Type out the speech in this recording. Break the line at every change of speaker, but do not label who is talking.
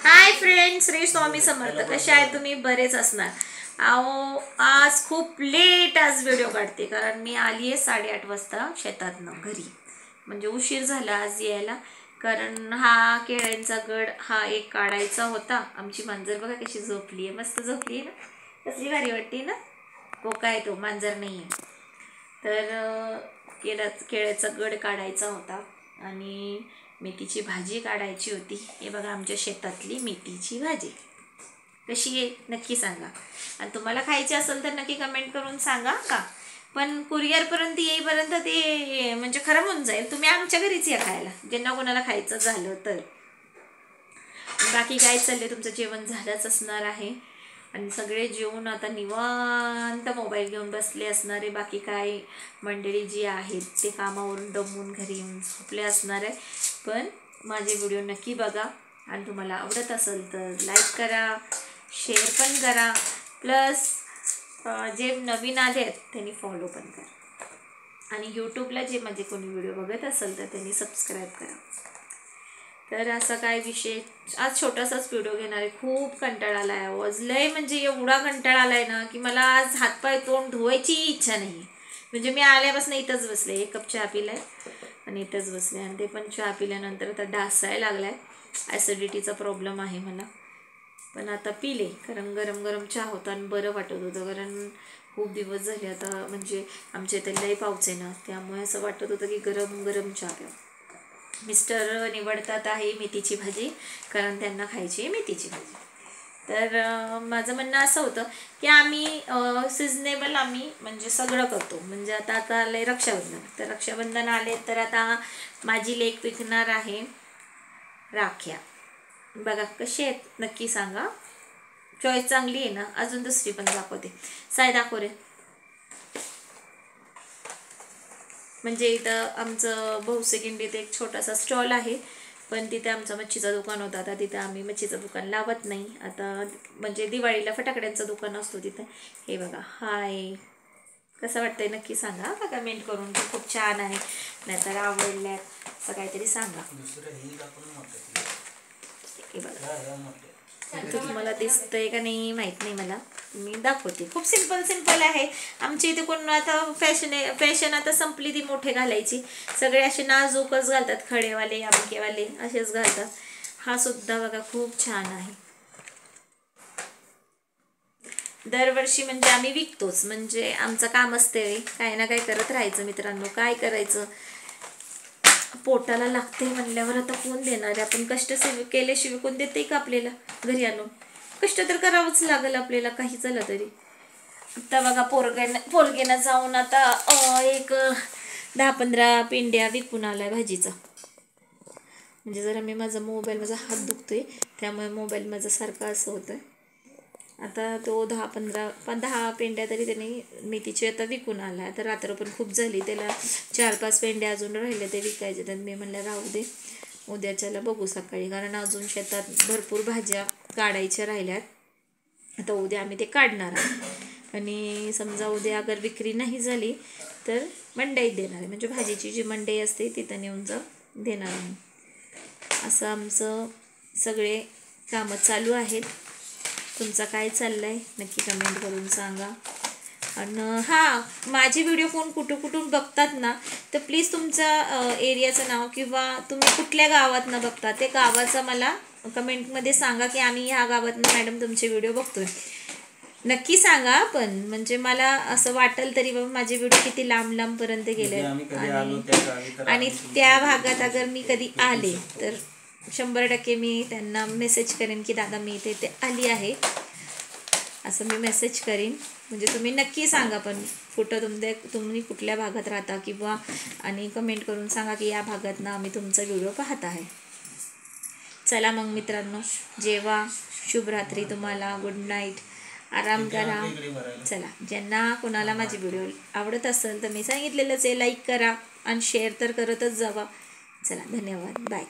Hi friends, Shri Swami Samarth. कसे आहे तुम्ही? बरेच असणार. अहो, आज खूप लेट आज व्हिडिओ काढते कारण मी आली आहे 8:30 वाजता शेतातनं घरी. म्हणजे उशीर झाला आज यायला कारण हा केळ्यांचा गड हा एक काढायचा होता. आमची मांजर बघा कशी झोपली आहे, मस्त झोपली आहे ना, कसली भारी वाटते ना. कोका आहे तो, मांजर नाही आहे. तर केळ्याचा गड काढायचा होता आणि मेथीची भाजी काढायची होती. हे बघा आमच्या शेतातली मेथीची भाजी कशी आहे नक्की सांगा. आणि तुम्हाला खायची असेल तर नक्की कमेंट करून सांगा का. पण कुरिअरपर्यंत येईपर्यंत ते म्हणजे खराब होऊन जाईल. तुम्ही आमच्या घरीच या खायला, ज्यांना कोणाला खायचं झालं तर. बाकी काय चाललंय? तुमचं जेवण झालंच असणार आहे आणि सगळे जेवून आता निवांत मोबाईल घेऊन बसले असणार आहे. बाकी काय मंडळी जी आहेत ते कामावरून दमून घरी येऊन झोपले असणार आहे. पण माझे व्हिडिओ नक्की बघा आणि तुम्हाला आवडत असेल तर लाईक करा, शेअर पण करा, प्लस जे नवीन आले आहेत त्यांनी फॉलो पण करा आणि यूट्यूबला जे माझे कोणी व्हिडिओ बघत असेल तर त्यांनी सबस्क्राईब करा. तर असा काय विषय, आज छोटासाच व्हिडिओ घेणार आहे. खूप कंटाळा आला आहे आवाज, लय म्हणजे एवढा कंटाळा आला आहे ना की मला आज हातपाय तोंड धुवायची इच्छा नाही. म्हणजे मी आल्यापासून इथंच बसले, 1 कप चहा पिलाय आणि इथंच बसले आणि ते पण चहा पिल्यानंतर आता डासायला लागलाय. ॲसिडिटीचा प्रॉब्लेम आहे मला, पण आता पिले कारण गरम गरम चहा होता आणि बरं वाटत होतं. कारण खूप दिवस झाले आता, म्हणजे आमच्या इथे लय पाऊस आहे ना, त्यामुळे असं वाटत होतं की गरम गरम चहा प्यावं. मिस्टर निवडतात आहे मेथीची भाजी कारण त्यांना खायची आहे मेथीची भाजी. तर माझं म्हणणं असं होतं की आम्ही सिजनेबल आम्ही म्हणजे सगळं करतो. म्हणजे आता आलं आहे रक्षाबंधन, तर रक्षाबंधन आले तर आता माझी लेक विकणार आहे राख्या. बघा कसे आहेत नक्की सांगा. चॉईस चांगली आहे ना. अजून दुसरी पण दाखवते. साय दाखव रे. म्हणजे इथं आमचं बहुसेकिंडीत एक छोटासा स्टॉल आहे, पण तिथे आमचं मच्छीचं दुकान होतं. आता तिथं आम्ही मच्छीचं दुकान लावत नाही आता, म्हणजे दिवाळीला फटाकड्यांचं दुकान असतो तिथं. हे बघा, हाय कसं वाटतंय नक्की सांगा का कमेंट करून. खूप छान आहे, नाहीतर आवडल्यात असं काहीतरी सांगा. हे बघा, तुम्हाला दिसतंय का नाही माहीत नाही मला, मी दाखवते. खूप सिंपल आहे. आमच्या इथे कोण आता फॅशन आता संपली ती मोठे घालायची. सगळे असे नाजूकच घालतात, खडेवाले अमकेवाले असेच घालतात. हा सुद्धा बघा खूप छान आहे. दरवर्षी म्हणजे आम्ही विकतोच, म्हणजे आमचं काम असते काय ना काय करत राहायचं. मित्रांनो काय करायचं, पोटाला लागते म्हणल्यावर आता कोण देणार आहे. आपण कष्ट केल्याशिवाय कोण देते का आपल्याला घरी आणून. कष्ट तर करावंच लागेल आपल्याला काही झालं तरी. आता बघा पोरगेनं जाऊन आता एक 10-15 पेंड्या विकून आलाय भाजीचा. म्हणजे जरा मी माझा हात दुखतोय त्यामुळे मोबाईल माझा सारखा असं होतं. आता तो 10 पेंड्या तरी त्यांनी मेथीची आता विकून आला. तर रात्र पण खूप झाली, त्याला 4-5 पेंड्या अजून राहिल्या ते विकायचे. तर मी म्हणलं राहू दे, उद्याच्याला बघू सकाळी. कारण अजून शेतात भरपूर भाज्या काढायच्या राहिल्यात. आता उद्या आम्ही ते काढणार आहोत आणि समजा उद्या अगर विक्री नाही झाली तर मंडईत देणार आहे. म्हणजे भाजीची जी मंडई असते तिथं नेऊन देणार आहे. असं आमचं सगळे कामं चालू आहेत. तुमचं काय चाललं आहे नक्की कमेंट करून सांगा. आणि हां, माझे व्हिडिओ कुठून बघतात ना, तर प्लीज तुमच्या एरियाचं नाव किंवा तुम्ही कुठल्या गावातनं बघता ते गावाचं मला कमेंटमध्ये सांगा की आम्ही ह्या गावातनं मॅडम तुमचे व्हिडिओ बघतोय. नक्की सांगा. पण म्हणजे मला असं वाटेल तरी बाबा माझे व्हिडिओ किती लांबपर्यंत गेले आणि त्या भागात अगर मी कधी आले तर 100% मी त्यांना मेसेज करेन की दादा मी इथे आली आहे, असं मी मेसेज करीन. म्हणजे तुम्ही नक्की सांगा पण कुठं तुम्ही कुठल्या भागात राहता किंवा आणि कमेंट करून सांगा की या भागातनं आम्ही तुमचा व्हिडिओ पाहत आहे. चला मग मित्रांनो, जेवा. शुभरात्री तुम्हाला, गुड नाईट, आराम करा. चला, ज्यांना कोणाला माझी व्हिडिओ आवडत असेल तर मी सांगितलेलंच आहे, लाईक करा आणि शेअर तर करतच जावा. चला, धन्यवाद, बाय.